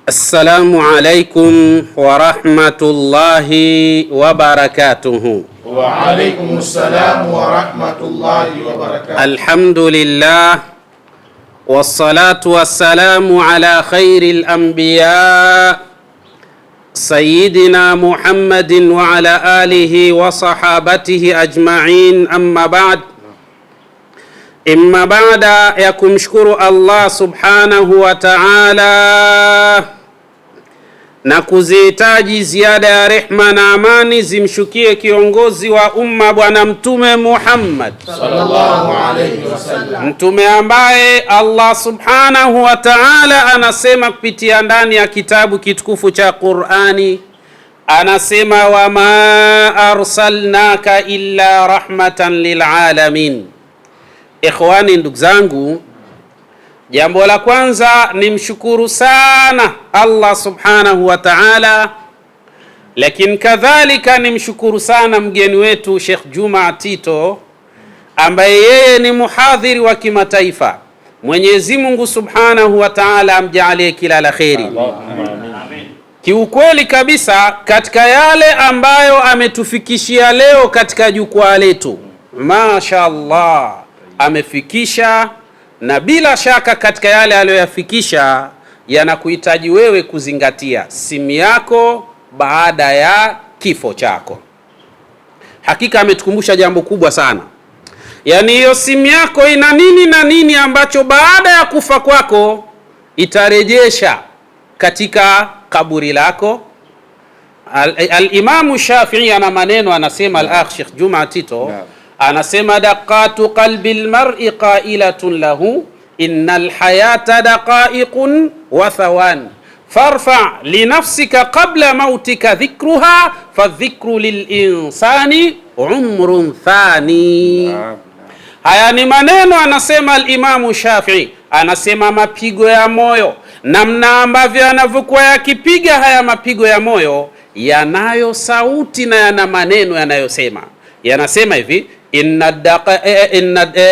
Assalamu alaikum wa rahmatullahi wa barakatuhu. Wa alaikum assalam wa rahmatullahi wa barakatuhu. Alhamdulillah wassalatu wassalamu ala khairil anbiya sayyidina Muhammadin wa ala alihi wa sahabatihi ajma'in, amma ba'd. Imma baada ya kumshukuru Allah subhanahu wa ta'ala na kuzihitaji ziada ya rehma na amani zimshukie kiongozi wa umma Bwana Mtume Muhammad sallallahu alayhi wasallam, mtume ambaye Allah subhanahu wa ta'ala anasema kupitia ndani ya kitabu kitukufu cha Qur'ani, anasema wama arsalnaka illa rahmatan lilalamin. Ikhwani, ndugu zangu, jambo la kwanza ni mshukuru sana Allah subhanahu wa ta'ala, lakini kadhalika ni mshukuru sana mgeni wetu Sheikh Juma Tito ambaye yeye ni muhadhiri wa kimataifa. Mwenyezi Mungu subhanahu wa ta'ala amjalie kila la kheri. Amen. Kiukweli kabisa katika yale ambayo ametufikishia leo katika jukwaa letu, mashaallah, amefikisha, na bila shaka katika yale aliyoyafikisha yanakuhitaji wewe kuzingatia simu yako baada ya kifo chako. Hakika ametukumbusha jambo kubwa sana, yaani hiyo simu yako ina nini na nini ambacho baada ya kufa kwako itarejesha katika kaburi lako. Al-Imamu Shafi'i ana maneno, anasema al-akh Sheikh Juma Tito, anasema daqatu qalbi almar'i qailatun lahu innal hayata daqaiqun wa thawan farfa li nafsika qabla mautika dhikruha fadhikru lilinsani umrun thani. Haya ni maneno, anasema al-Imamu Shafi'i, anasema mapigo ya moyo, namna ambavyo yanavyokuwa yakipiga haya mapigo ya moyo yanayo sauti na yana maneno yanayosema, yanasema hivi: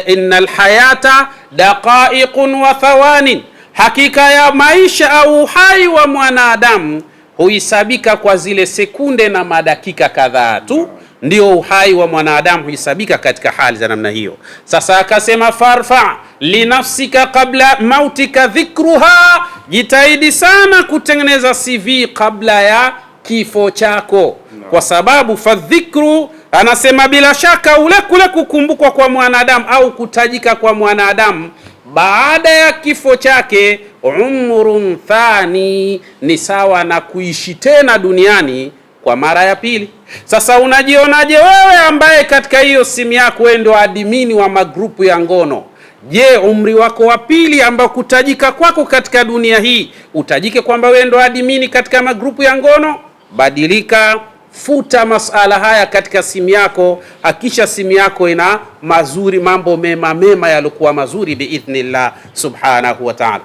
innal hayata daqaiqun wa thawanin, hakika ya maisha au uhai wa mwanadamu huisabika kwa zile sekunde na madakika kadhaa tu, ndio uhai wa mwanadamu huisabika katika hali za namna hiyo. Sasa akasema farfa linafsika qabla mautika dhikruha, jitahidi sana kutengeneza CV kabla ya kifo chako, kwa sababu fadhikru, anasema bila shaka ule kule kukumbukwa kwa mwanadamu au kutajika kwa mwanadamu baada ya kifo chake, umrun thani, ni sawa na kuishi tena duniani kwa mara ya pili. Sasa unajionaje wewe ambaye katika hiyo simu yako wewe ndio admini wa magrupu ya ngono? Je, umri wako wa pili ambao kutajika kwako katika dunia hii utajike kwamba wewe ndio admini katika magrupu ya ngono? Badilika, futa masala haya katika simu yako, hakisha simu yako ina mazuri, mambo mema yaliokuwa mazuri biidhnillah subhanahu wa ta'ala.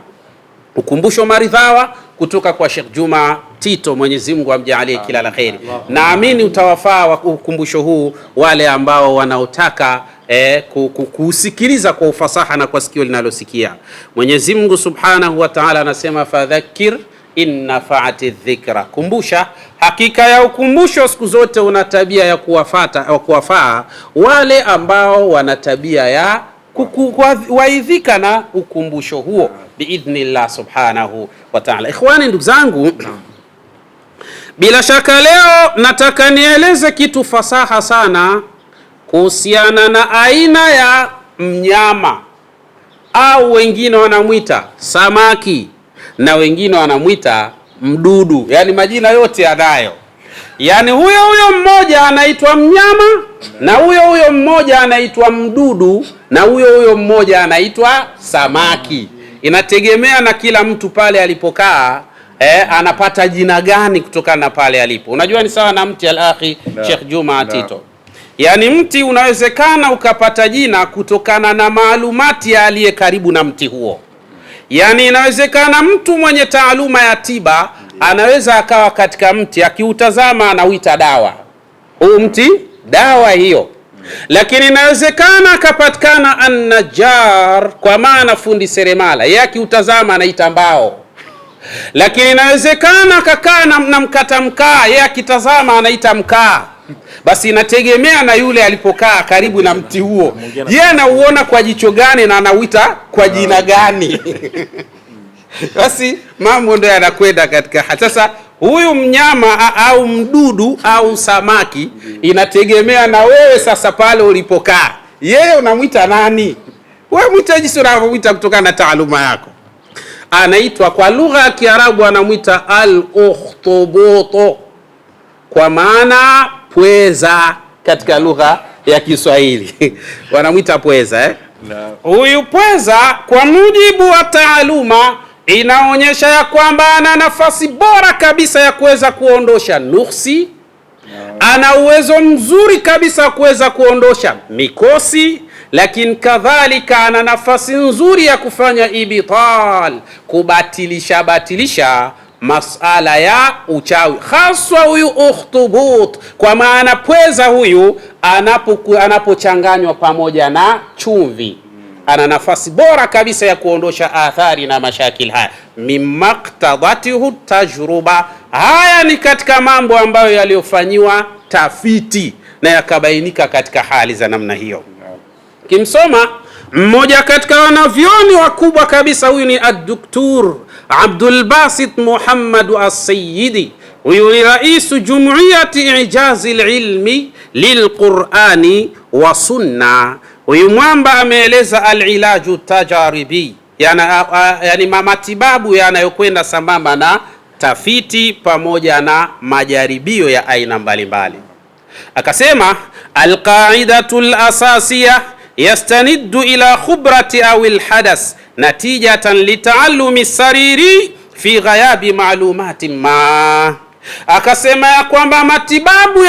Ukumbusho maridhawa kutoka kwa Sheikh Juma Tito, Mwenyezi Mungu amjalie kila la kheri. Naamini utawafaa wa ukumbusho huu wale ambao wanaotaka kusikiliza kwa ufasaha na kwa sikio linalosikia. Mwenyezi Mungu subhanahu wa ta'ala anasema fadhakkir in nafa'ati dhikra, kumbusha. Hakika ya ukumbusho siku zote una tabia ya kuwafaa wale ambao wana tabia ya waidhika na ukumbusho huo biidhnillah subhanahu wa ta'ala. Ikhwani, ndugu zangu, bila shaka leo nataka nieleze kitu fasaha sana kuhusiana na aina ya mnyama, au wengine wanamwita samaki na wengine wanamwita mdudu, yani majina yote yanayo. Yani huyo mmoja anaitwa mnyama na huyo mmoja anaitwa mdudu na huyo mmoja anaitwa samaki. Inategemea na kila mtu pale alipokaa, anapata jina gani kutokana na pale alipo. Unajua ni sawa na mti, al-akhi Sheikh Juma Tito. Yani mti unawezekana ukapata jina kutokana na maalumati ya aliye karibu na mti huo. Yani inawezekana mtu mwenye taaluma ya tiba anaweza akawa katika mti akiutazama anauita dawa, huu mti dawa hiyo. Lakini inawezekana akapatikana an-najjar, kwa maana fundi seremala, yeye akiutazama anaita mbao. Lakini inawezekana akakaa na mkata mkaa, yeye akitazama anaita mkaa. Basi inategemea na yule alipokaa karibu na mti huo, yeye anauona kwa jicho gani na anauita kwa jina gani? Basi mambo ndio yanakwenda katika. Sasa huyu mnyama au mdudu au samaki inategemea na wewe sasa pale ulipokaa, yeye unamwita nani? Wewe mwita jinsi unavyomwita kutokana na taaluma yako. Anaitwa kwa lugha ya Kiarabu anamwita al-ukhtubut, kwa maana pweza katika lugha ya Kiswahili wanamwita pweza Huyu pweza kwa mujibu wa taaluma inaonyesha ya kwamba ana nafasi bora kabisa ya kuweza kuondosha nuksi, ana uwezo mzuri kabisa wa kuweza kuondosha mikosi, lakini kadhalika ana nafasi nzuri ya kufanya ibtal, kubatilisha masala ya uchawi, haswa huyu ukhtubut, kwa maana pweza huyu anapochanganywa pamoja na chumvi ana nafasi bora kabisa ya kuondosha athari na mashakil haya. Mimaktadatihu tajruba, haya ni katika mambo ambayo yaliyofanyiwa tafiti na yakabainika katika hali za namna hiyo. Kimsoma mmoja katika wanavyoni wakubwa kabisa, huyu ni ad-Doktor Abdul Basit Muhammad as-Sayyidi. Huyu ni raisu Jumuiyati Ijazi al-Ilmi lil-Qur'ani wa Sunna. Huyu mwamba ameeleza al-ilaju tajaribi, yani matibabu yanayokwenda sambamba na tafiti pamoja na majaribio ya aina mbalimbali. Akasema al-qaidatu al-asasiya yastaniddu ila khubrati au al-hadas natijatan litaallumi sariri fi ghayabi ma'lumatin ma. Akasema ya kwamba matibabu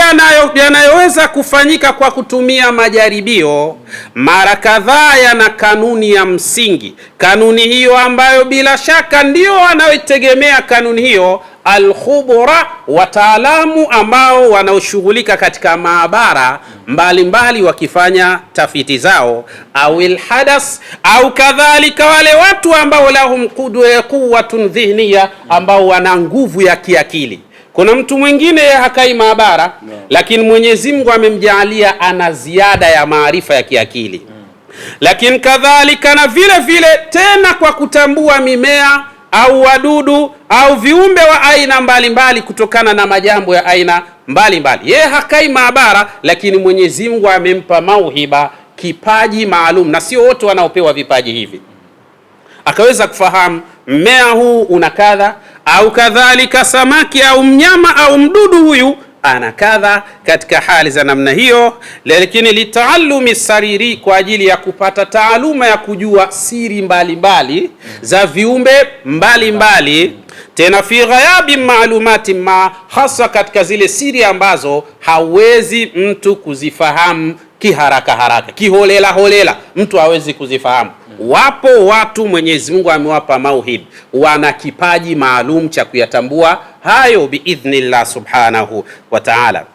yanayoweza kufanyika kwa kutumia majaribio mara kadhaa yana kanuni ya msingi. Kanuni hiyo ambayo bila shaka ndio wanaoitegemea kanuni hiyo al-khubura, wataalamu ambao wanaoshughulika katika maabara mbalimbali wakifanya tafiti zao, au al-hadas, au kadhalika wale watu ambao lahum quwwatun dhihniya, ambao wana nguvu ya kiakili. Kuna mtu mwingine hakai maabara lakini Mwenyezi Mungu amemjaalia ana ziada ya maarifa ya kiakili. Lakini kadhalika na vile vile tena kwa kutambua mimea au wadudu au viumbe wa aina mbalimbali kutokana na majambo ya aina mbalimbali. Yeye hakai maabara lakini Mwenyezi Mungu amempa mauhiba, kipaji maalum, na sio wote wanaopewa vipaji hivi. Akaweza kufahamu mmea huu una kadha, au kadhalika samaki au mnyama au mdudu huyu ana kadha, katika hali za namna hiyo. Lakini litaallumi sariri, kwa ajili ya kupata taaluma ya kujua siri mbalimbali za viumbe mbalimbali, tena fi ghayabi maalumati ma, hasa katika zile siri ambazo hawezi mtu kuzifahamu kiharaka kiholela, mtu hawezi kuzifahamu. Wapo watu Mwenyezi Mungu amewapa mauhib, wana kipaji maalum cha kuyatambua hayo biidhnillah subhanahu wa ta'ala.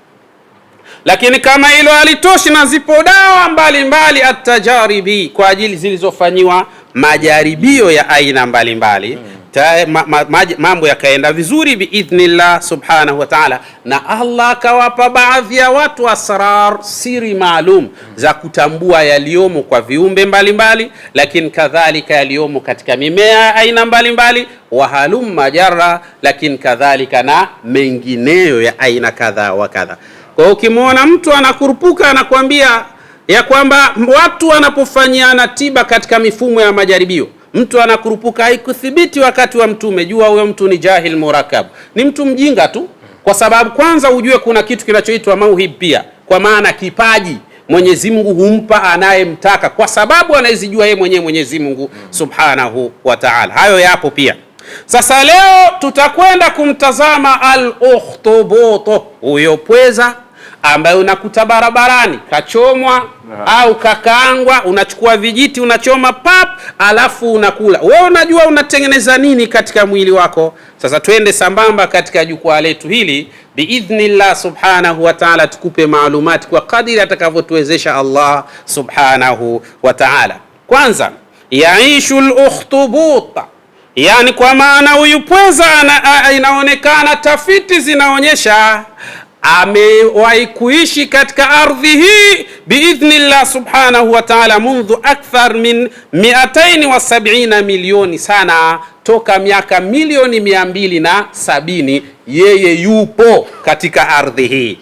Lakini kama hilo halitoshi, na zipo dawa mbalimbali at-tajaribi, kwa ajili zilizofanyiwa majaribio ya aina mbalimbali, mambo yakaenda vizuri biidhnillah subhanahu wa ta'ala, na Allah akawapa baadhi ya watu asrar, siri maalum za kutambua yaliomo kwa viumbe mbalimbali, lakini kadhalika yaliomo katika mimea aina mbalimbali, wahalum majara, lakini kadhalika na mengineyo ya aina kadha wa kadha. Kwa ukimwona mtu anakurupuka anakuambia ya kwamba watu wanapofanyana tiba katika mifumo ya majaribio, mtu anakurupuka, haikuthibiti wakati wa Mtume, jua huyo mtu ni jahil murakab, ni mtu mjinga tu. Kwa sababu kwanza ujue kuna kitu kinachoitwa mauhib pia, kwa maana kipaji Mwenyezi Mungu humpa anayemtaka, kwa sababu anazijua yeye mwenyewe Mwenyezi Mungu subhanahu wa ta'ala. Hayo yapo pia. Sasa leo tutakwenda kumtazama al-ukhtubut, huyo pweza ambaye unakuta barabarani kachomwa au kakaangwa, unachukua vijiti unachoma pap, alafu unakula. Wewe unajua unatengeneza nini katika mwili wako? Sasa twende sambamba katika jukwaa letu hili biidhnillah subhanahu wa ta'ala, tukupe maalumati kwa kadiri atakavyotuwezesha Allah subhanahu wa ta'ala. Kwanza, yaishu al-ukhtubut Yani kwa maana huyu pweza inaonekana, tafiti zinaonyesha amewahi kuishi katika ardhi hii biidhnillah subhanahu wa ta'ala mundhu akthar min 270 milioni sana, toka miaka milioni 270 yeye yupo katika ardhi hii.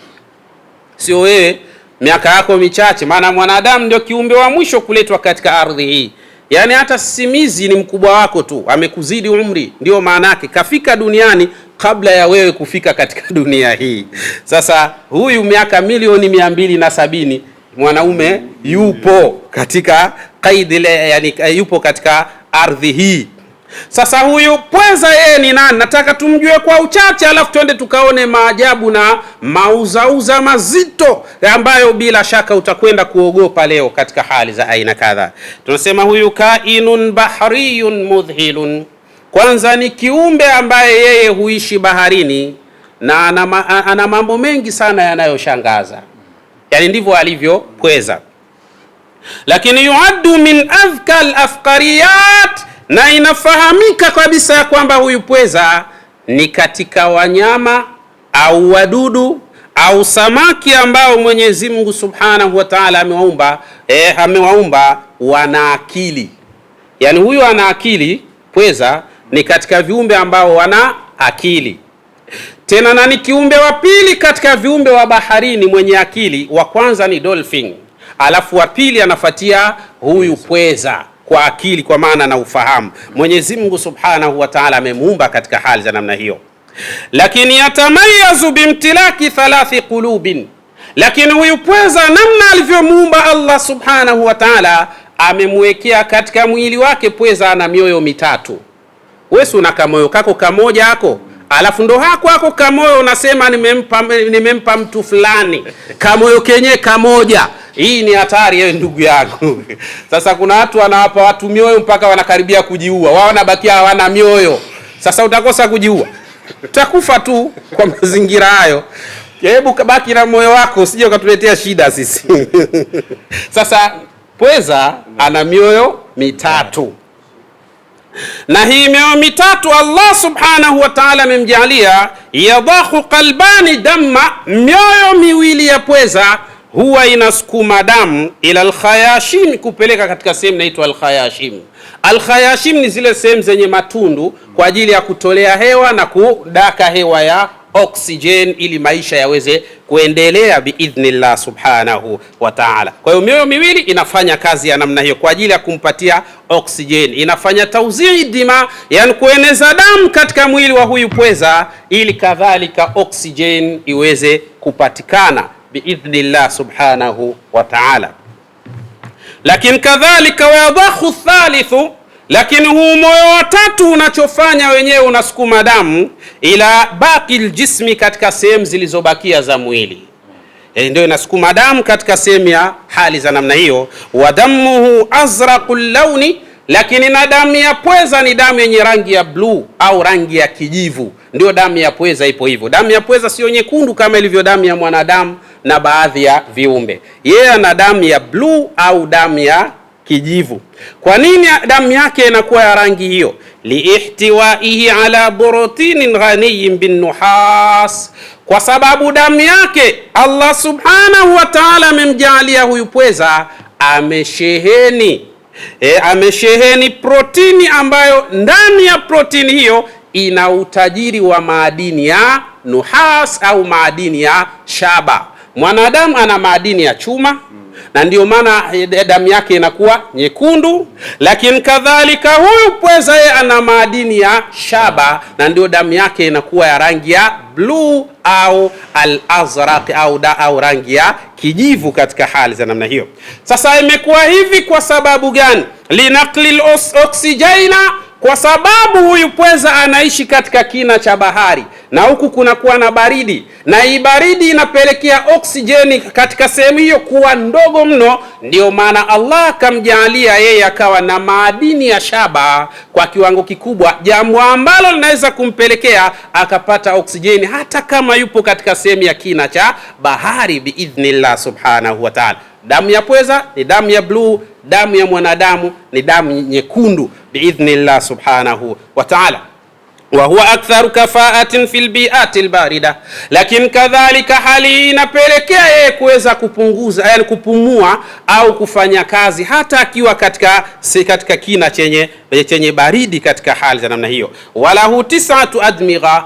Sio wewe miaka yako michache, maana mwanadamu ndio kiumbe wa mwisho kuletwa katika ardhi hii. Yani hata sisimizi ni mkubwa wako tu, amekuzidi umri, ndio maana yake kafika duniani kabla ya wewe kufika katika dunia hii. Sasa huyu miaka milioni 270 mwanaume yupo katika kaidi, yani yupo katika ardhi hii. Sasa huyu pweza yeye ni nani? Nataka tumjue kwa uchache, alafu twende tukaone maajabu na mauzauza mazito ambayo bila shaka utakwenda kuogopa leo katika hali za aina kadha. Tunasema huyu kainun bahriyun mudhhilun, kwanza ni kiumbe ambaye yeye huishi baharini na ana mambo mengi sana yanayoshangaza, yani ndivyo alivyo pweza. Lakini yuaddu min adhka al-afqariyat, na inafahamika kabisa ya kwamba huyu pweza ni katika wanyama au wadudu au samaki ambao Mwenyezi Mungu Subhanahu wa Ta'ala amewaumba wana akili. Yani huyu ana akili, pweza ni katika viumbe ambao wana akili. Tena na ni kiumbe wa pili katika viumbe wa baharini mwenye akili. Wa kwanza ni dolphin, alafu wa pili anafuatia huyu pweza kwa akili, kwa maana na ufahamu. Mwenyezi Mungu Subhanahu wa Ta'ala amemuumba katika hali za namna hiyo. Lakini yatamayazu bimtilaki 3 qulubin, lakini huyu pweza namna alivyomuumba Allah Subhanahu wa Ta'ala amemwekea katika mwili wake pweza ana mioyo mitatu. Wewe una kamoyo kako kamoja hako, alafu ndo hako kamoyo unasema nimempa mtu fulani kamoyo kenye kamoja. Hii ni hatari yewe ndugu yangu. Sasa kuna watu wanawapa watu mioyo mpaka wanakaribia kujiua, wao wanabakia hawana mioyo. Sasa utakosa kujiua, utakufa tu kwa mazingira hayo. Hebu kabaki na moyo wako, usije ukatuletea shida sisi. Sasa pweza ana mioyo mitatu, na hii mioyo mitatu Allah Subhanahu wa Ta'ala amemjalia yadahu qalbani damma, mioyo miwili ya pweza huwa inasukuma damu ila alkhayashim, kupeleka katika sehemu inaitwa alkhayashim. Alkhayashim ni zile sehemu zenye matundu kwa ajili ya kutolea hewa na kudaka hewa ya oxygen ili maisha yaweze kuendelea biidhnillah Subhanahu wa Ta'ala. Kwa hiyo mioyo miwili inafanya kazi ya namna hiyo kwa ajili ya kumpatia oxygen, inafanya tauzii dima, yani kueneza damu katika mwili wa huyu pweza ili kadhalika oxygen iweze kupatikana biidhnillah Subhanahu wa Ta'ala. Lakini kadhalika wayadhahu thalithu, lakini huu moyo wa tatu unachofanya wenyewe unasukuma damu ila baki aljismi, katika sehemu zilizobakia za mwili. Ndio inasukuma damu katika sehemu ya hali za namna hiyo. Wa damuhu azraqul launi, lakini na damu ya pweza ni damu yenye rangi ya blue au rangi ya kijivu. Ndio damu ya pweza ipo hivyo. Damu ya pweza sio nyekundu kama ilivyo damu ya mwanadamu na baadhi ya viumbe. Yeye ana damu ya blue au damu ya kijivu. Kwa nini damu yake inakuwa ya rangi hiyo? Liihtiwaihi ala protinin ghaniyin bin nuhas, kwa sababu damu yake Allah Subhanahu wa Ta'ala amemjalia huyu pweza amesheheni protini ambayo ndani ya protini hiyo ina utajiri wa maadini ya nuhas au maadini ya shaba. Mwanadamu ana maadini ya chuma na ndio maana damu yake inakuwa nyekundu, lakini kadhalika huyu pweza yeye ana madini ya shaba na ndio damu yake inakuwa ya rangi ya blue au al-azraq au rangi ya kijivu katika hali za namna hiyo. Sasa imekuwa hivi kwa sababu gani? Linaqlil oksijena, kwa sababu huyu pweza anaishi katika kina cha bahari na huku kunakuwa na baridi, na hii baridi inapelekea oksijeni katika sehemu hiyo kuwa ndogo mno. Ndio maana Allah akamjalia yeye akawa na madini ya shaba kwa kiwango kikubwa, jambo ambalo linaweza kumpelekea akapata oksijeni hata kama yupo katika sehemu ya kina cha bahari biidhnillah Subhanahu wa Ta'ala. Damu ya pweza ni damu ya bluu, damu ya mwanadamu ni damu nyekundu biidhnillah subhanahu wa ta'ala. Wa huwa aktharu kafaatin fil bi'ati albarida, lakini kadhalika hali inapelekea yeye kuweza kupunguza, yani kupumua au kufanya kazi hata akiwa katika kina chenye baridi, katika hali za namna hiyo. Walahu tis'atu admigha,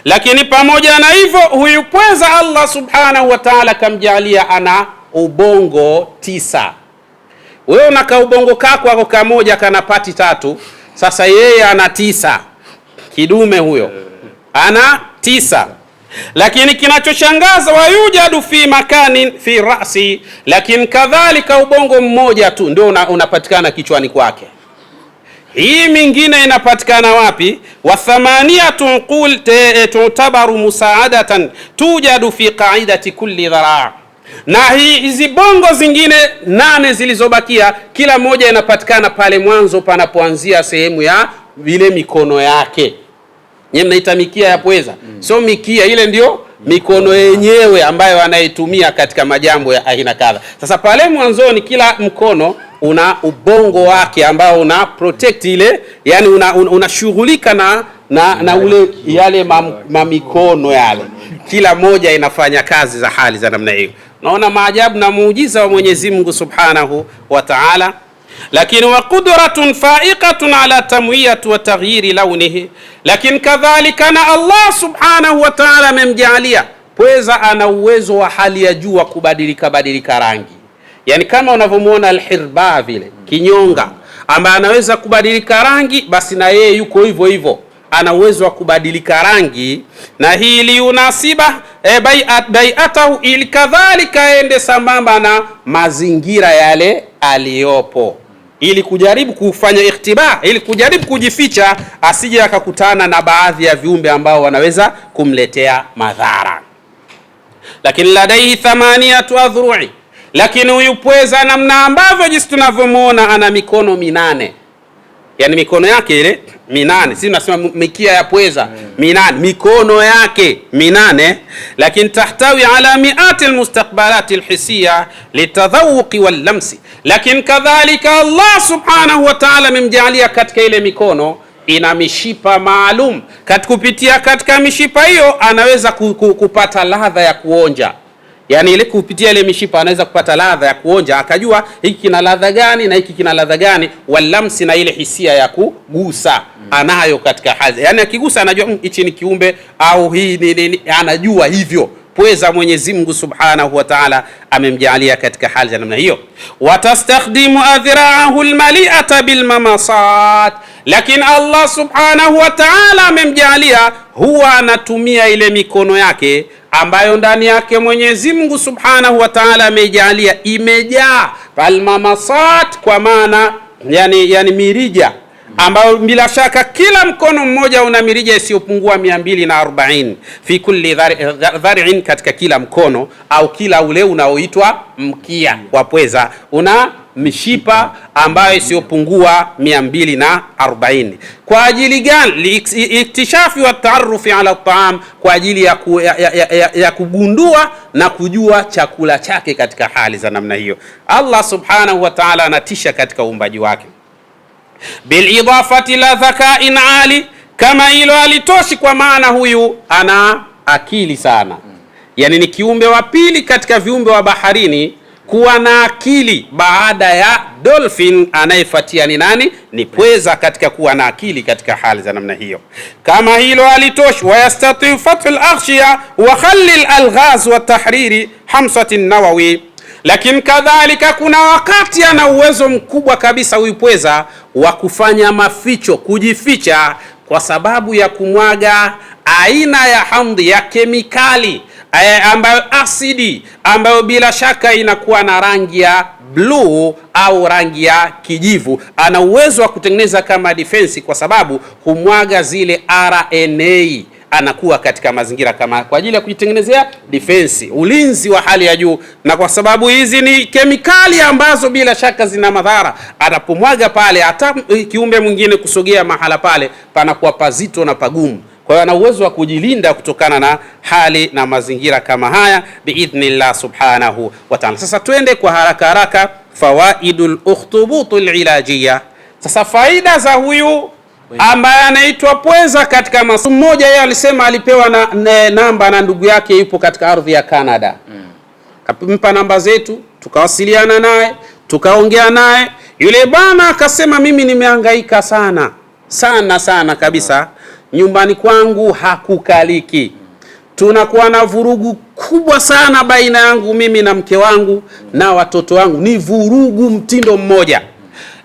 lakini pamoja na hivyo huyu pweza Allah subhanahu wa ta'ala kamjalia ana ubongo 9. Wewe unaka ubongo kako kamoja kana pati 3, sasa yeye ana 9. Kidume huyo ana 9. Lakini kinachoshangaza, wayujadu fi makanin fi rasi, lakini kadhalika ubongo mmoja tu ndio unapatikana kichwani kwake. Hii mingine inapatikana wapi? Wa thamaniyatun qul tu'tabaru musaadatan tujadu fi qa'idati kulli dhara', na hizi bongo zingine 8 zilizobakia, kila moja inapatikana pale mwanzo panapoanzia sehemu ya vile mikono yake. Nyinyi mnaita mikia ya pweza, sio mikia ile, ndio mikono yenyewe ambayo anaitumia katika majambo ya aina kadha. Sasa pale mwanzoni kila mkono una ubongo wake ambao una protect ile, yani unashughulika na ule yale mamikono yale, kila moja inafanya kazi za hali za namna hiyo. Naona maajabu na muujiza wa Mwenyezi Mungu Subhanahu wa Ta'ala. Lakini wa qudratun fa'iqatun ala tamwiyati wa taghyiri launihi, lakini kadhalika na Allah Subhanahu wa Ta'ala amemjalia pweza ana uwezo wa hali ya juu wa kubadilika rangi. Yani kama unavyomuona alhirba vile kinyonga ambaye anaweza kubadilika rangi, basi na yeye yuko hivyo hivyo, ana uwezo wa kubadilika rangi. Na hili unasiba bai'atahu, ili kadhalika ende sambamba na mazingira yale aliyopo, ili kujaribu kufanya ikhtiba, ili kujaribu kujificha asije akakutana na baadhi ya viumbe ambao wanaweza kumletea madhara. Lakini ladaihi 8 adhru'i, lakini huyu pweza namna ambavyo jinsi tunavyomuona ana mikono 8, yani mikono yake ile 8, sisi tunasema mikia ya pweza 8, mikono yake 8. Lakini tahtawi ala mi'ati almustaqbalati alhisiya litadhawuqi wallamsi, lakini kadhalika Allah subhanahu wa ta'ala amemjalia katika ile mikono ina mishipa maalum, kupitia katika mishipa hiyo anaweza kupata ladha ya kuonja. Yani ile kupitia ile mishipa anaweza kupata ladha ya kuonja, akajua hiki kina ladha gani na hiki kina ladha gani. Walamsi, na ile hisia ya kugusa anayo katika hali, yani akigusa anajua hichi ni kiumbe au hii ni anajua hivyo. Pweza Mwenyezi Mungu Subhanahu wa Ta'ala amemjalia katika hali za namna hiyo. Watastakhdimu adhra'ahu almali'ata bilmamasat, lakini Allah Subhanahu wa Ta'ala amemjalia huwa anatumia ile mikono yake ambayo ndani yake Mwenyezi Mungu Subhanahu wa Ta'ala amejalia imejaa almamasat, kwa maana yani mirija, ambayo bila shaka kila mkono mmoja una mirija isiyopungua 240 fi kulli dhari'in, katika kila mkono au kila ule unaoitwa mkia wa pweza una mishipa ambayo isiyopungua 240. Kwa ajili gani? Iktishafi wa taarufi ala taam, kwa ajili ya kugundua na kujua chakula chake katika hali za namna hiyo. Allah Subhanahu wa Ta'ala anatisha katika uumbaji wake. Bilidafati la dhakain ali, kama hilo alitoshi, kwa maana huyu ana akili sana. Yani ni kiumbe wa pili katika viumbe wa baharini kuwa na akili baada ya dolphin. Anayefuatia ni nani? Ni pweza katika kuwa na akili katika hali za namna hiyo. Kama hilo alitoshi, wayastati fathul aghshiya wa khallil alghaz wa tahriri hamsati nawawi, lakini kadhalika kuna wakati ana uwezo mkubwa kabisa huyu pweza wa kufanya maficho, kujificha, kwa sababu ya kumwaga aina ya hamdi ya kemikali ambayo asidi, ambayo bila shaka inakuwa na rangi ya bluu au rangi ya kijivu. Ana uwezo wa kutengeneza kama defense, kwa sababu humwaga zile RNA, anakuwa katika mazingira kama kwa ajili ya kujitengenezea defense, ulinzi wa hali ya juu. Na kwa sababu hizi ni kemikali ambazo bila shaka zina madhara, anapomwaga pale hata kiumbe mwingine kusogea mahala pale panakuwa pazito na pagumu. Kwa hiyo ana uwezo wa kujilinda kutokana na hali na mazingira kama haya biidhnillah subhanahu wa ta'ala. Sasa twende kwa haraka haraka, fawaidul ukhtubutul ilajiyya. Sasa faida za huyu ambaye anaitwa pweza katika masomo. Mmoja yeye alisema alipewa namba na ndugu yake yupo katika ardhi ya Canada. Akampa namba zetu, tukawasiliana naye, tukaongea naye. Yule bwana akasema mimi nimehangaika sana kabisa, nyumbani kwangu hakukaliki, tunakuwa na vurugu kubwa sana baina yangu mimi na mke wangu na watoto wangu, ni vurugu mtindo mmoja,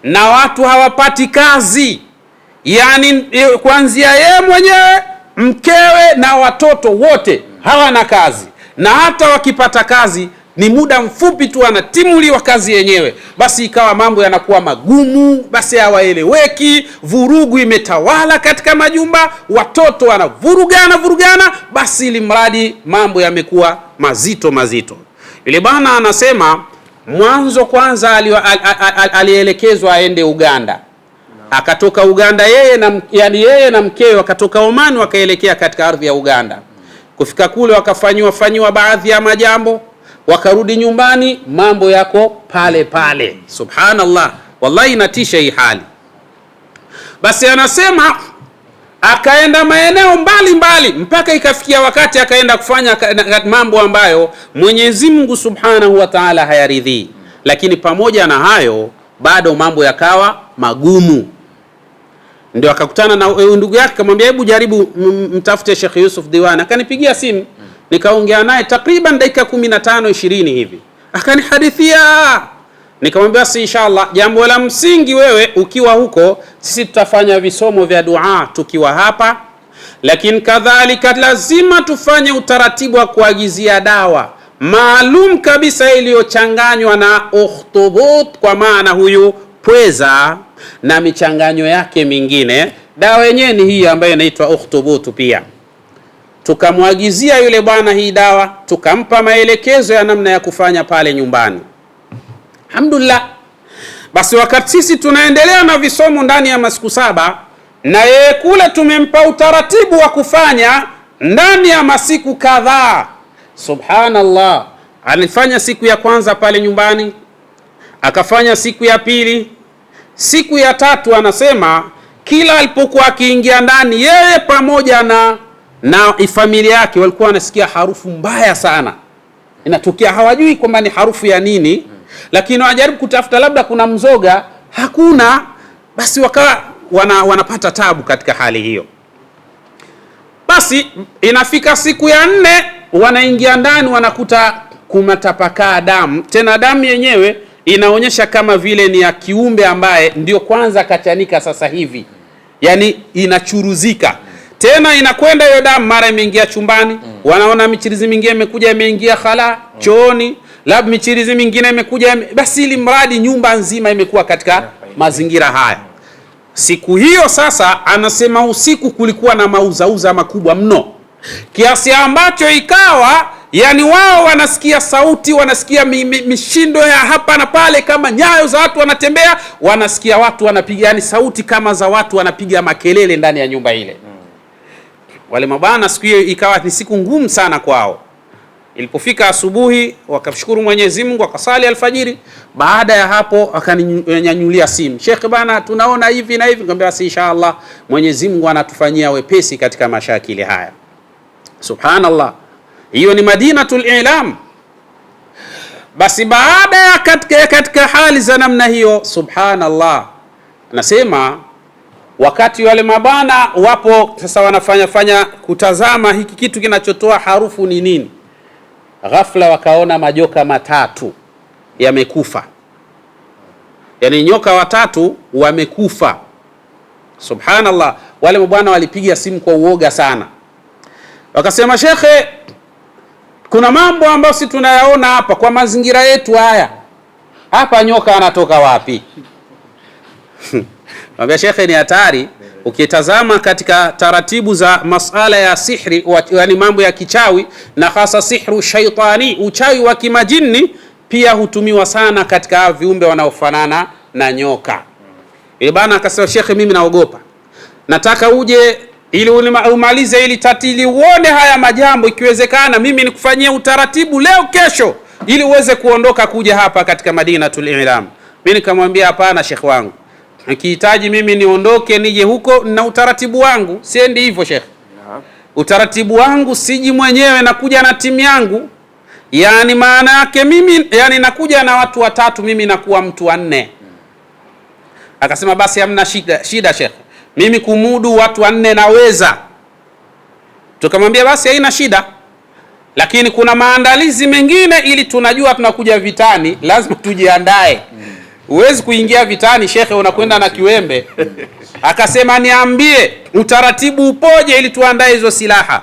na watu hawapati kazi, yani kuanzia yeye mwenyewe, mkewe na watoto wote hawana kazi, na hata wakipata kazi ni muda mfupi tu anatimuliwa kazi yenyewe. Basi ikawa mambo yanakuwa magumu, basi hawaeleweki, vurugu imetawala katika majumba, watoto wanavurugana, basi ili mradi mambo yamekuwa mazito. Yule bwana anasema mwanzo kwanza alielekezwa aende Uganda. Akatoka Uganda yeye na mkewe wakatoka Oman wakaelekea katika ardhi ya Uganda. Kufika kule wakafanywa baadhi ya majambo, wakarudi nyumbani, mambo yako pale. Subhanallah, wallahi inatisha hii hali. Basi anasema akaenda maeneo mbali mpaka ikafikia wakati akaenda kufanya mambo ambayo Mwenyezi Mungu Subhanahu wa Ta'ala hayaridhii. Lakini pamoja na hayo bado mambo yakawa magumu. Ndio akakutana na ndugu yake, akamwambia hebu jaribu mtafute Sheikh Yusuf Diwan. Akanipigia simu, nikaongea naye takriban dakika 15-20 hivi, akanihadithia. Nikamwambia si inshallah, jambo la msingi wewe ukiwa huko, sisi tutafanya visomo vya dua tukiwa hapa, lakini kadhalika lazima tufanye utaratibu wa kuagizia dawa maalum kabisa iliyochanganywa na ukhtubut, kwa maana huyu pweza na michanganyo yake mingine. Dawa yenyewe ni hii ambayo inaitwa ukhtubut. Pia tukamwagizia yule bwana hii dawa, tukampa maelekezo ya namna ya kufanya pale nyumbani. Alhamdulillah. Basi wakati sisi tunaendelea na visomo ndani ya masiku 7, na yeye kule tumempa utaratibu wa kufanya ndani ya masiku kadhaa. Subhanallah, alifanya siku ya kwanza pale nyumbani, akafanya siku ya pili, siku ya tatu. Anasema kila alipokuwa akiingia ndani, yeye pamoja na familia yake walikuwa wanasikia harufu mbaya sana inatokea, hawajui kwamba ni harufu ya nini, lakini wanajaribu kutafuta labda kuna mzoga, hakuna. Basi wakawa wanapata tabu katika hali hiyo. Basi inafika siku ya 4, wanaingia ndani, wanakuta kumatapakaa damu, tena damu yenyewe inaonyesha kama vile ni ya kiumbe ambaye ndio kwanza kachanika sasa hivi, yani inachuruzika tena, inakwenda hiyo damu, mara imeingia chumbani, wanaona michirizi mingine imekuja imeingia khala chooni, labda michirizi mingine imekuja, basi ili mradi nyumba nzima imekuwa katika mazingira haya. Siku hiyo sasa, anasema usiku kulikuwa na mauzauza makubwa mno, kiasi ambacho ikawa yani wao wanasikia sauti, wanasikia mishindo ya hapa na pale kama nyayo za watu wanatembea, wanasikia watu wanapiga, yani sauti kama za watu wanapiga makelele ndani ya nyumba ile. Wale mabana siku hiyo ikawa ni siku ngumu sana kwao. Ilipofika asubuhi, wakamshukuru Mwenyezi Mungu, wakasali alfajiri. Baada ya hapo akaninyanyulia simu, Sheikh bana, tunaona hivi na hivi. Nikamwambia si inshallah Mwenyezi Mungu anatufanyia wepesi katika mashakili haya. Subhanallah, hiyo ni Madinatul Ilam. Basi baada ya katika hali za namna hiyo, subhanallah, nasema wakati wale mabana wapo sasa wanafanya kutazama hiki kitu kinachotoa harufu ni nini, ghafla wakaona majoka 3 yamekufa, yani nyoka 3 wamekufa. Subhanallah, wale mabwana walipiga simu kwa uoga sana, wakasema shekhe, kuna mambo ambayo si tunayaona hapa kwa mazingira yetu haya, hapa nyoka anatoka wapi? Mwambia shekhe, ni hatari. Ukitazama katika taratibu za masala ya sihri, yani mambo ya kichawi, na hasa sihru shaitani, uchawi wa kimajini, pia hutumiwa sana katika viumbe wanaofanana na nyoka. Ile bana akasema, shekhe, mimi naogopa, nataka uje ili umalize ili tatili, uone haya majambo, ikiwezekana mimi nikufanyie utaratibu leo kesho, ili uweze kuondoka kuja hapa katika Madinatul I'lam. Mimi nikamwambia hapana, Sheikh wangu, nikihitaji mimi niondoke nije huko na utaratibu wangu, siendi hivyo Sheikh. Utaratibu wangu siji mwenyewe, nakuja na timu yangu. Yani maana yake mimi, yani nakuja na watu watatu, mimi nakuwa mtu wa 4. Akasema basi hamna shida Sheikh, mimi kumudu watu 4 naweza. Tukamwambia basi haina shida, lakini kuna maandalizi mengine, ili tunajua tunakuja vitani, lazima tujiandae. Huwezi kuingia vitani Sheikh unakwenda na kiwembe. Akasema niambie utaratibu upoje ili tuandae hizo silaha.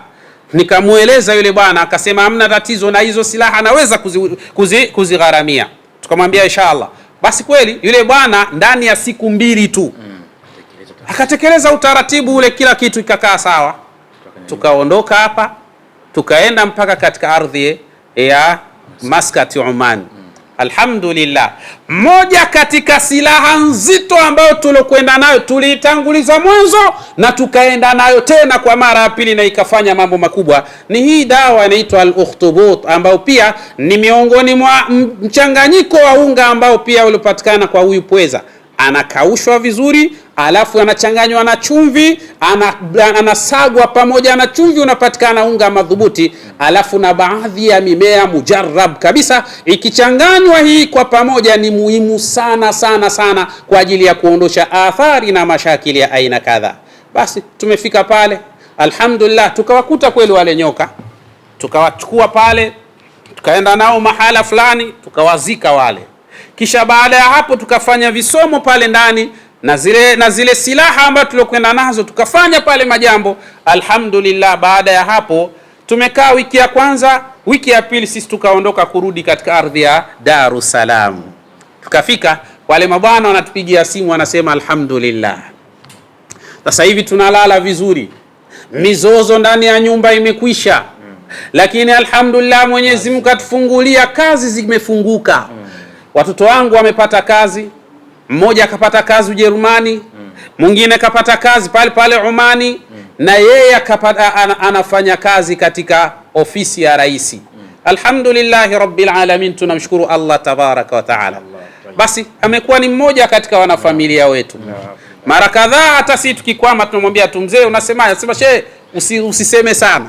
Nikamueleza yule bwana, akasema hamna tatizo, na hizo silaha naweza kuzigharamia. Tukamwambia inshallah. Basi kweli yule bwana ndani ya siku 2 tu akatekeleza utaratibu ule, kila kitu ikakaa sawa. Tukaondoka hapa tukaenda mpaka katika ardhi ya Muscat Oman. Alhamdulillah, moja katika silaha nzito ambayo tulokwenda nayo tuliitanguliza mwanzo na tukaenda nayo tena kwa mara ya pili na ikafanya mambo makubwa, ni hii dawa inaitwa al-ukhtubut, ambao pia ni miongoni mwa mchanganyiko wa unga ambao pia ulipatikana kwa huyu pweza. Anakaushwa vizuri, alafu anachanganywa na chumvi, anasagwa pamoja na chumvi, unapatikana unga madhubuti, alafu na baadhi ya mimea mujarrab kabisa. Ikichanganywa hii kwa pamoja ni muhimu sana sana sana kwa ajili ya kuondosha athari na mashakili ya aina kadha. Basi tumefika pale, alhamdulillah, tukawakuta kweli wale nyoka, tukawachukua pale, tukaenda nao mahala fulani, tukawazika wale. Kisha baada ya hapo tukafanya visomo pale ndani na zile silaha ambazo tulokwenda nazo, tukafanya pale majambo. Alhamdulillah, baada ya hapo tumekaa wiki ya kwanza, wiki ya pili sisi tukaondoka kurudi katika ardhi ya Dar es Salaam. Tukafika, wale mabwana wanatupigia simu, wanasema alhamdulillah, sasa hivi tunalala vizuri, mizozo ndani ya nyumba imekwisha, lakini alhamdulillah Mwenyezi Mungu atufungulia, kazi zimefunguka. Watoto wangu wamepata kazi, mmoja akapata kazi Ujerumani, mwingine kapata kazi pale pale Omani, na yeye anafanya kazi katika ofisi ya rais. Alhamdulillah rabbil alamin, tunamshukuru Allah tabaraka wa taala. Basi amekuwa ni mmoja katika wanafamilia wetu. Mara kadhaa hata sisi tukikwama tunamwambia tu, mzee unasema, anasema shehe usiseme sana.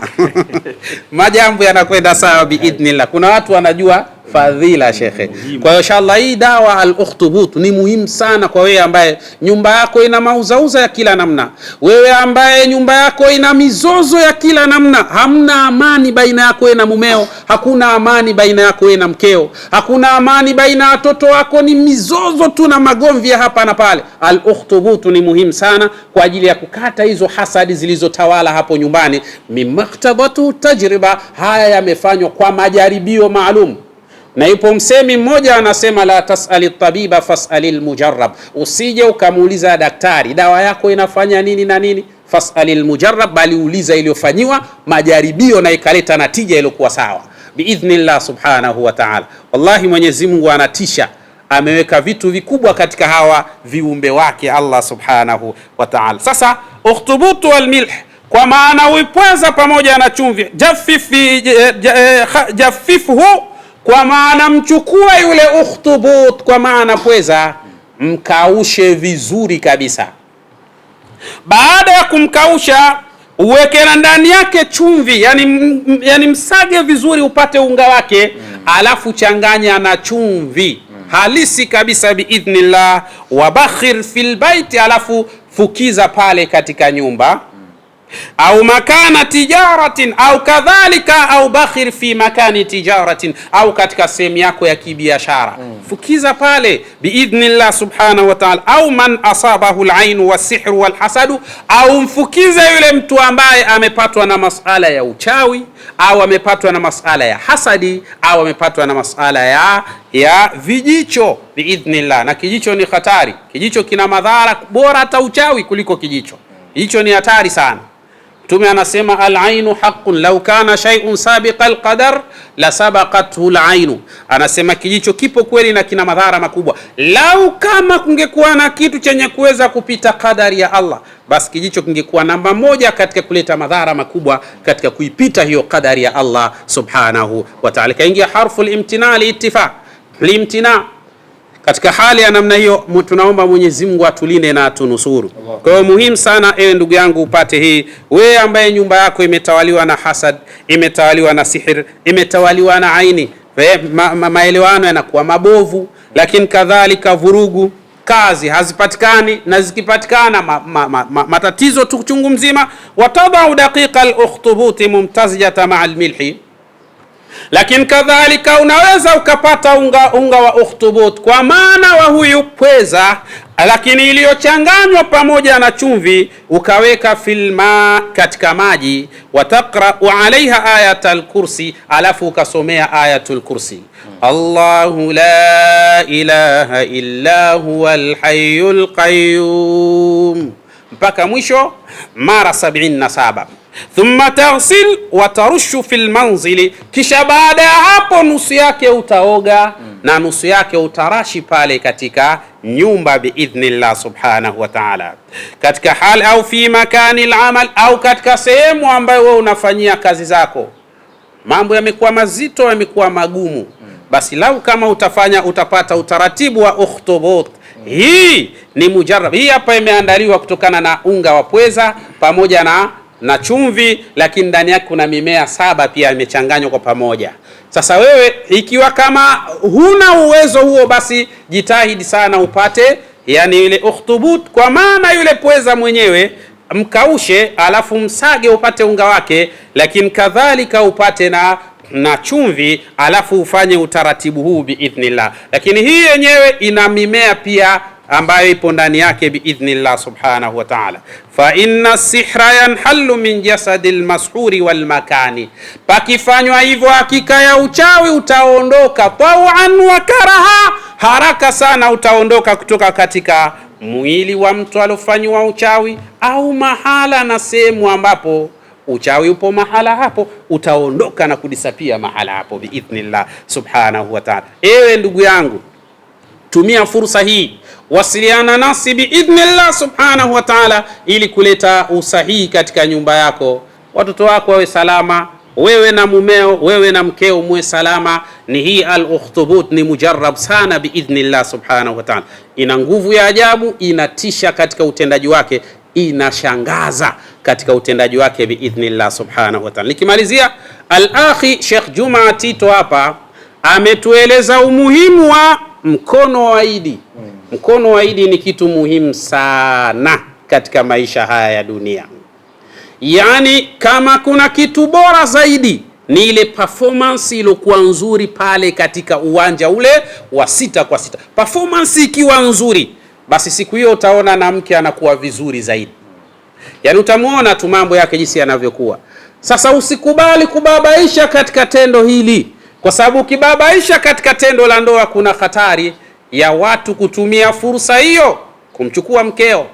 Majambo yanakwenda sawa biidhnillah. Kuna watu wanajua fadhila shekhe. Kwa hiyo inshallah hii dawa al-ukhtubut ni muhimu sana kwa wewe ambaye nyumba yako ina mauzauza ya kila namna, wewe ambaye nyumba yako ina mizozo ya kila namna, hamna amani baina yako na mumeo, hakuna amani baina yako na mkeo, hakuna amani baina ya watoto wako, ni mizozo tu na magomvi ya hapa na pale. Al-ukhtubut ni muhimu sana kwa ajili ya kukata hizo hasadi zilizotawala hapo nyumbani. Mimaktabatu tajriba, haya yamefanywa kwa majaribio maalum. Na ipo msemi mmoja anasema, la tasali tabiba fasalil mujarrab, usije ukamuuliza daktari dawa yako inafanya nini na nini, fasalil mujarrab, bali uliza iliyofanyiwa majaribio na ikaleta natija iliyokuwa sawa biidhnillah subhanahu wa ta'ala. Wallahi Mwenyezi Mungu anatisha, ameweka vitu vikubwa katika hawa viumbe wake Allah subhanahu wa ta'ala. Sasa ukhtubutu wal milh, kwa maana uipweza pamoja na chumvi, jaffifu, kwa maana mchukue yule ukhtubut, kwa maana pweza, mkaushe vizuri kabisa. Baada ya kumkausha, uweke na ndani yake chumvi, yani msage vizuri upate unga wake, alafu changanya na chumvi halisi kabisa biidhnillah. Wabakhir fil baiti, alafu fukiza pale katika nyumba, au makana tijaratin, au kadhalika, au bakhir fi makani tijaratin, au katika sehemu yako ya kibiashara, fukiza pale biidhnillah subhanahu wa ta'ala. Au man asabahu al-ain was-sihr wal-hasad, au mfukize yule mtu ambaye amepatwa na masala ya uchawi, au amepatwa na masala ya hasadi, au amepatwa na masala ya vijicho biidhnillah. Na kijicho ni hatari, kijicho kina madhara, bora hata uchawi kuliko kijicho. Hicho ni hatari sana. Mtume anasema al-ainu haqqun law kana shay'un sabiqa al-qadar la sabaqathu al-ainu. Anasema kijicho kipo kweli na kina madhara makubwa. Lau kama kungekuwa na kitu chenye kuweza kupita kadari ya Allah, basi kijicho kingekuwa namba moja katika kuleta madhara makubwa katika kuipita hiyo kadari ya Allah subhanahu wa ta'ala. Kaingia harfu al-imtina li-ittifaq, li-imtina. Katika hali ya namna hiyo tunaomba Mwenyezi Mungu atulinde na atunusuru. Kwa hiyo muhimu sana ewe ndugu yangu upate hii. Wewe ambaye nyumba yako imetawaliwa na hasad, imetawaliwa na sihir, imetawaliwa na aini, maelewano yanakuwa mabovu, lakini kadhalika vurugu, kazi hazipatikani, na zikipatikana matatizo tu chungu mzima. Watadau daqiqa al-ukhtubuti mumtazijata ma'a al-milhi. Lakini kadhalika unaweza ukapata unga wa ukhtubut kwa maana wa huyu pweza, lakini iliyochanganywa pamoja na chumvi, ukaweka filma, katika maji, wataqra'u alaiha ayatul kursi, alafu ukasomea ayatul kursi, Allahu la ilaha illa huwal hayyul qayyum, mpaka mwisho mara 77. Thumma taghsil wa tarushu fil manzili, kisha baada ya hapo nusu yake utaoga na nusu yake utarashi pale katika nyumba biidhnillah subhanahu wa ta'ala, katika hali au fi makani al-amal, au katika sehemu ambayo wewe unafanyia kazi zako. Mambo yamekuwa mazito, yamekuwa magumu, basi lau kama utapata utaratibu wa ukhtubut. Hii ni mujarrab, hii hapa imeandaliwa kutokana na unga wa pweza pamoja na chumvi, lakini ndani yake kuna mimea 7 pia imechanganywa kwa pamoja. Sasa wewe ikiwa kama huna uwezo huo, basi jitahidi sana upate yani ile ukhtubut, kwa maana yule pweza mwenyewe mkaushe, alafu msage upate unga wake, lakini kadhalika upate na chumvi, alafu ufanye utaratibu huu biidhnillah. Lakini hii yenyewe ina mimea pia ambayo ipo ndani yake biidhnillah subhanahu wa ta'ala. Fa inna sihra yanhallu min jasadil mashuri wal makani, pakifanywa hivyo hakika ya uchawi utaondoka, tawan wa karaha, haraka sana utaondoka kutoka katika mwili wa mtu alofanywa uchawi, au mahala na sehemu ambapo uchawi upo, mahala hapo utaondoka na kudisapia mahala hapo biidhnillah subhanahu wa ta'ala. Ewe ndugu yangu, tumia fursa hii, wasiliana nasi biidhnillah subhanahu wa ta'ala, ili kuleta usahihi katika nyumba yako, watoto wako wawe salama, wewe na mumeo, wewe na mkeo muwe salama. Ni hii al-ukhtubut ni mujarrab sana biidhnillah subhanahu wa ta'ala, ina nguvu ya ajabu, inatisha katika utendaji wake, inashangaza katika utendaji wake biidhnillah subhanahu wa ta'ala. Nikimalizia, al-akhi Sheikh Juma Tito hapa ametueleza umuhimu wa mkono wa Idi. Mkono wa Idi ni kitu muhimu sana katika maisha haya ya dunia. Yani kama kuna kitu bora zaidi ni ile performance iliyokuwa nzuri pale katika uwanja ule wa 6x6. Performance ikiwa nzuri, basi siku hiyo utaona na mke anakuwa vizuri zaidi. Yani utamuona tu mambo yake jinsi yanavyokuwa. Sasa usikubali kubabaisha katika tendo hili, kwa sababu ukibabaisha katika tendo la ndoa kuna hatari ya watu kutumia fursa hiyo kumchukua mkeo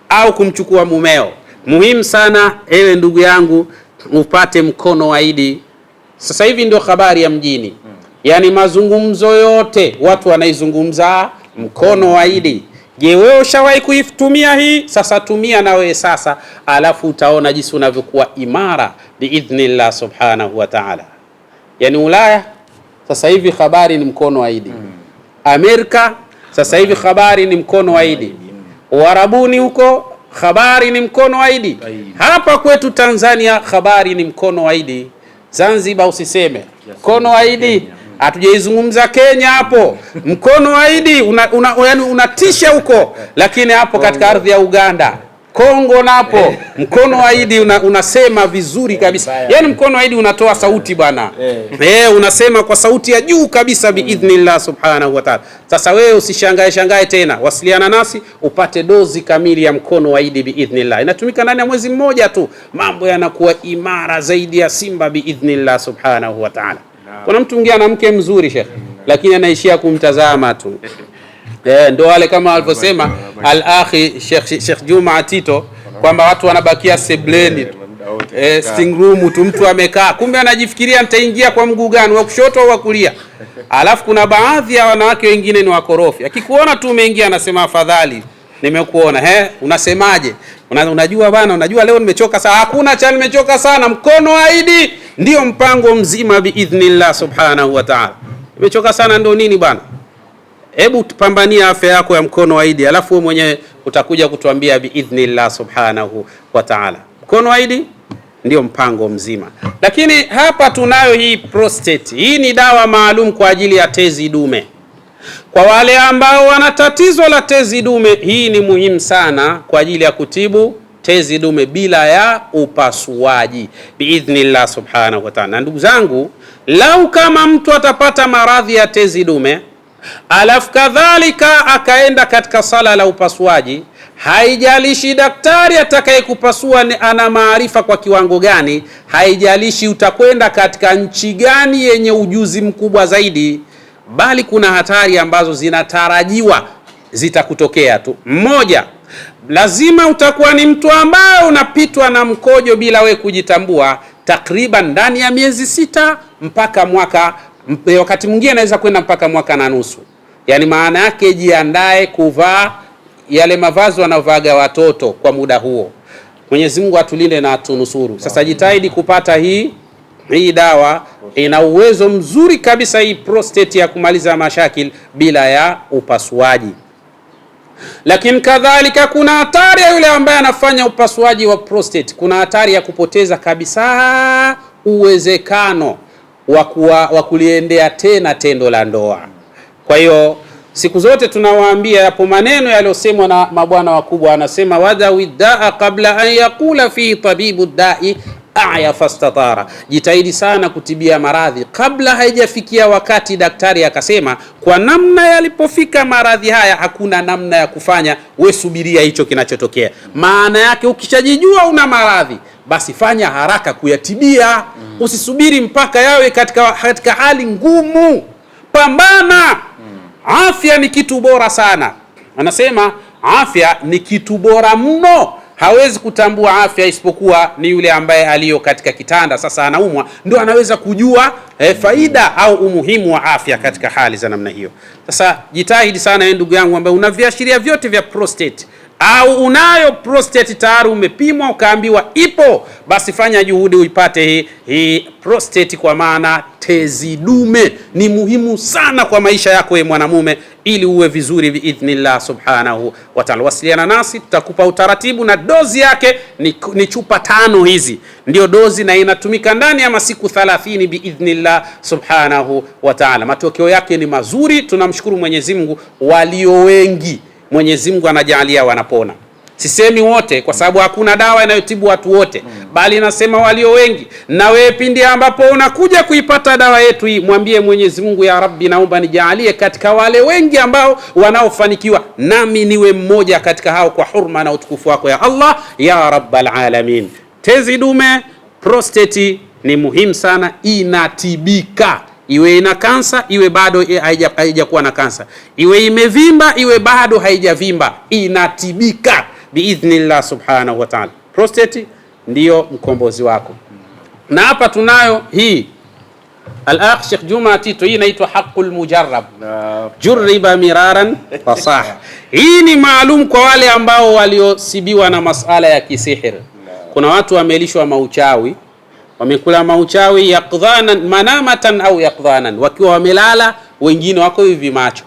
au kumchukua mumeo. Muhimu sana ewe ndugu yangu upate mkono wa Idi. Sasa hivi ndio habari ya mjini. Yani mazungumzo yote watu wanaizungumza mkono wa Idi. Je, wewe ushawahi kuitumia hii? Sasa tumia na wewe sasa, alafu utaona jinsi unavyokuwa imara biidhnillah subhanahu wa ta'ala. Yani Ulaya sasa hivi habari ni mkono wa Idi. Amerika sasa hivi habari ni mkono wa Idi. Uarabuni huko habari ni mkono wa Idi. Hapa kwetu Tanzania habari ni mkono wa Idi. Zanzibar usiseme mkono wa Idi, hatujaizungumza Kenya hapo. Mkono wa Idi unatisha huko, lakini hapo katika ardhi ya Uganda, Kongo napo mkono wa Idi unasema vizuri kabisa. Yani mkono wa Idi unatoa sauti bwana. Unasema kwa sauti ya juu kabisa biidhnillah subhanahu wa ta'ala. Sasa wewe usishangae tena, wasiliana nasi upate dozi kamili ya mkono wa Idi biidhnillah. Inatumika ndani ya mwezi mmoja tu, mambo yanakuwa imara zaidi ya simba biidhnillah subhanahu wa ta'ala. Kuna mtu mwingine ana mke mzuri Sheikh, lakini anaishia kumtazama tu. Ndio wale kama alivyosema al-akhi Sheikh Juma Tito kwamba watu wanabakia sebleni tu. sitting room tu mtu amekaa, kumbe anajifikiria nitaingia kwa mguu gani, wa kushoto au wa kulia. Alafu kuna baadhi ya wanawake wengine ni wakorofi, akikuona tu umeingia anasema afadhali nimekuona, unasemaje? Unajua bana, unajua leo nimechoka sana. Hakuna cha nimechoka sana, mkono aidi ndio mpango mzima biidhnillah subhanahu wa ta'ala. Nimechoka sana ndio nini bana? Hebu tupambania afya yako ya mkono aidi, alafu wewe mwenyewe utakuja kutuambia biidhnillah subhanahu wa ta'ala. Mkono aidi ndio mpango mzima. Lakini hapa tunayo hii prostate. Hii ni dawa maalum kwa ajili ya tezi dume. Kwa wale ambao wana tatizo la tezi dume, hii ni muhimu sana kwa ajili ya kutibu tezi dume bila ya upasuaji biidhnillah subhanahu wa ta'ala. Na ndugu zangu, lau kama mtu atapata maradhi ya tezi dume alafu kadhalika akaenda katika sala la upasuaji, haijalishi daktari atakayekupasua ana maarifa kwa kiwango gani, haijalishi utakwenda katika nchi gani yenye ujuzi mkubwa zaidi, bali kuna hatari ambazo zinatarajiwa zitakutokea tu. Mmoja, lazima utakuwa ni mtu ambaye unapitwa na mkojo bila we kujitambua, takriban ndani ya miezi 6 mpaka mwaka, wakati mwingine anaweza kwenda mpaka mwaka na nusu. Yani maana yake jiandae kuvaa yale mavazi wanavaga watoto kwa muda huo. Mwenyezi Mungu atulinde na atunusuru. Sasa jitahidi kupata hii dawa, ina uwezo mzuri kabisa hii prostate ya kumaliza mashakil bila ya upasuaji. Lakini kadhalika kuna hatari ya yule ambaye anafanya upasuaji wa prostate, kuna hatari ya kupoteza kabisa uwezekano wa kuliendea tena tendo la ndoa. Kwa hiyo siku zote tunawaambia, yapo maneno yaliyosemwa na mabwana wakubwa, anasema wadawi daa qabla an yaqula fi tabibu dai aya fastatara. Jitahidi sana kutibia maradhi kabla haijafikia wakati daktari akasema kwa namna yalipofika maradhi haya hakuna namna ya kufanya, we subiria hicho kinachotokea. Maana yake ukishajijua una maradhi, basi fanya haraka kuyatibia. Usisubiri mpaka yawe katika hali ngumu. Pambana. Afya ni kitu bora sana. Anasema afya ni kitu bora mno. Hawezi kutambua afya isipokuwa ni yule ambaye aliyo katika kitanda sasa anaumwa, ndio anaweza kujua faida au umuhimu wa afya katika hali za namna hiyo. Sasa jitahidi sana ndugu yangu ambaye una viashiria vyote vya prostate au unayo prostate tayari, umepimwa ukaambiwa ipo, basi fanya juhudi uipate hii prostate, kwa maana tezi dume ni muhimu sana kwa maisha yako wewe mwanamume, ili uwe vizuri biidhnillah subhanahu wa ta'ala. Wasiliana nasi, tutakupa utaratibu, na dozi yake ni chupa 5. Hizi ndio dozi na inatumika ndani ya masiku 30 biidhnillah subhanahu wa ta'ala. Matokeo yake ni mazuri, tunamshukuru Mwenyezi Mungu. Walio wengi Mwenyezi Mungu anajalia wanapona. Sisemi wote kwa sababu hakuna dawa inayotibu watu wote, bali nasema walio wengi. Na wewe pindi ambapo unakuja kuipata dawa yetu hii, mwambie Mwenyezi Mungu, ya Rabbi, naomba nijalie katika wale wengi ambao wanaofanikiwa, nami niwe mmoja katika hao kwa hurma na utukufu wako ya Allah ya Rabbal Alamin. Tezi dume, prostate ni muhimu sana, inatibika. Iwe ina kansa, iwe bado haijakuwa na kansa, iwe imevimba, iwe bado haijavimba, inatibika biidhnillah subhanahu wa ta'ala. Prostate ndiyo mkombozi wako. Na hapa tunayo hii al-akh Sheikh Juma Tito, hii inaitwa haqqul mujarrab, jurriba miraran fasah. Hii ni maalum kwa wale ambao waliosibiwa na masala ya kisihir. Kuna watu wamelishwa mauchawi, wamekula mauchawi yaqdhanan manamatan au yaqdhanan, wakiwa wamelala, wengine wako hivi macho,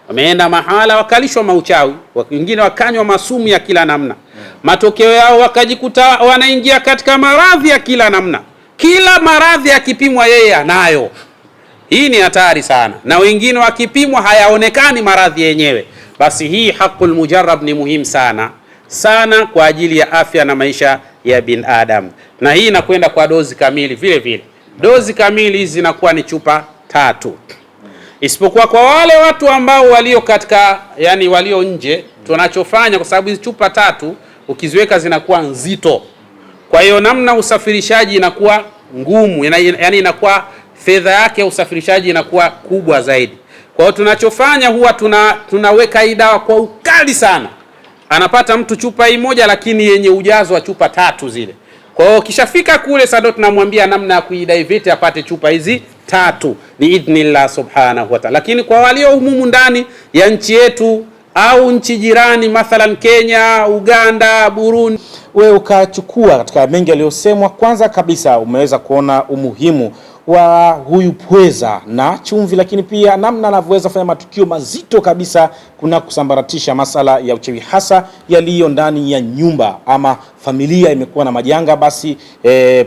wameenda mahala wakalishwa mauchawi, wengine wakanywa masumu ya kila namna. Matokeo yao wakajikuta wanaingia katika maradhi ya kila namna. Kila maradhi yakipimwa yeye anayo. Hii ni hatari sana, na wengine wakipimwa hayaonekani maradhi yenyewe. Basi hii haqqul mujarrab ni muhimu sana sana kwa ajili ya afya na maisha ya binadamu. Na hii inakwenda kwa dozi kamili vile vile. Dozi kamili hizi zinakuwa ni chupa 3. Isipokuwa kwa wale watu ambao walio katika, yani walio nje, tunachofanya kwa sababu hizi chupa 3 ukiziweka zinakuwa nzito. Kwa hiyo namna usafirishaji inakuwa ngumu, yani inakuwa fedha yake ya usafirishaji inakuwa kubwa zaidi. Kwa hiyo tunachofanya huwa tunaweka hii dawa kwa ukali sana. Anapata mtu chupa hii moja lakini yenye ujazo wa chupa 3 zile. Kwa hiyo kishafika kule sasa ndo tunamwambia namna ya kuidivert apate chupa hizi 3 biidhnillah subhanahu wa ta'ala. Lakini kwa walio humumu ndani ya nchi yetu au nchi jirani, mathalan Kenya, Uganda, Burundi, wewe ukachukua katika mengi aliyosemwa, kwanza kabisa umeweza kuona umuhimu wa huyu pweza na chumvi, lakini pia namna anavyoweza kufanya matukio mazito kabisa kuna kusambaratisha masala ya uchawi hasa yaliyo ndani ya nyumba ama familia imekuwa na majanga. Basi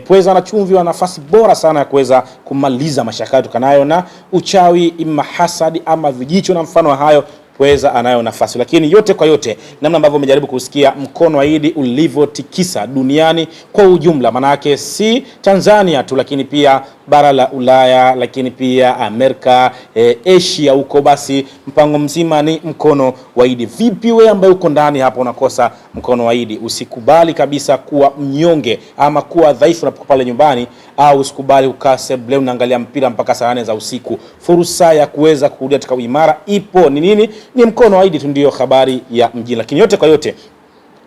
pweza na chumvi wana nafasi bora sana ya kuweza kumaliza mashaka tukanayo na uchawi, ima hasadi ama vijicho na mfano wa hayo. Pweza anayo nafasi. Lakini yote kwa yote, namna ambavyo umejaribu kusikia mkono wa Idi ulivyotikisa duniani kwa ujumla, manake si Tanzania tu, lakini pia bara la Ulaya, lakini pia Amerika, Asia huko, basi mpango mzima ni mkono wa Idi. Vipi wewe ambaye uko ndani hapo unakosa mkono wa Idi? Usikubali kabisa kuwa mnyonge ama kuwa dhaifu unapokuwa pale nyumbani, au usikubali ukaa sebule unaangalia mpira mpaka saa 4 za usiku. Fursa ya kuweza kurudia katika uimara ipo. Ni nini? Ni mkono wa Idi tu, ndio habari ya mjini. Lakini yote kwa yote,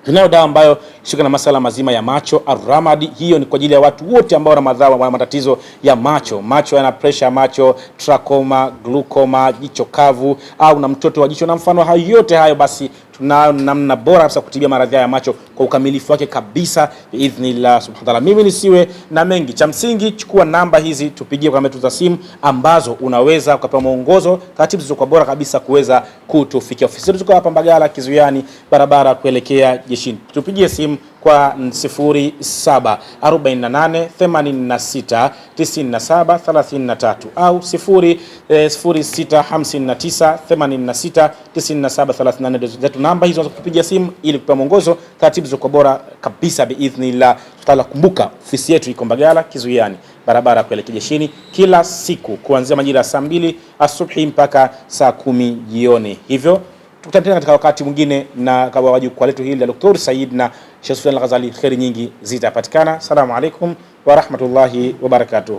tunayo dawa ambayo shika na masala mazima ya macho, Ar-Ramadi. Hiyo ni kwa ajili ya watu wote ambao wana matatizo ya macho. Macho yana pressure, macho, trachoma, glaucoma, jicho kavu, au na mtoto wa jicho na mfano hayo yote hayo, basi tuna namna bora kabisa kutibia maradhi ya macho kwa ukamilifu wake kabisa biidhnillah subhanahu wa ta'ala. Mimi nisiwe na mengi, cha msingi chukua namba hizi tupigie kwa namba za simu ambazo unaweza ukapewa mwongozo taratibu zilizo bora kabisa kuweza kutufikia. Ofisi yetu tuko hapa Mbagala Kizuiani, barabara kuelekea jeshini. Tupigie simu kwa 0748869733 au 0659869734. Namba hizo unaweza kupigia simu ili kupewa mwongozo taratibu zilizo bora kabisa biidhnillah ta'ala. Kumbuka ofisi yetu iko Mbagala Kizuiani, barabara kuelekea jeshini, kila siku kuanzia majira ya saa 2 asubuhi mpaka saa 10 jioni. Hivyo tutakutana katika wakati mwingine na kwa wajukwaa letu hili la Dr. Said na Sheikh Sufyan Al-Ghazali. Kheri nyingi zitapatikana. Assalamu alaikum wa rahmatullahi wa barakatuh.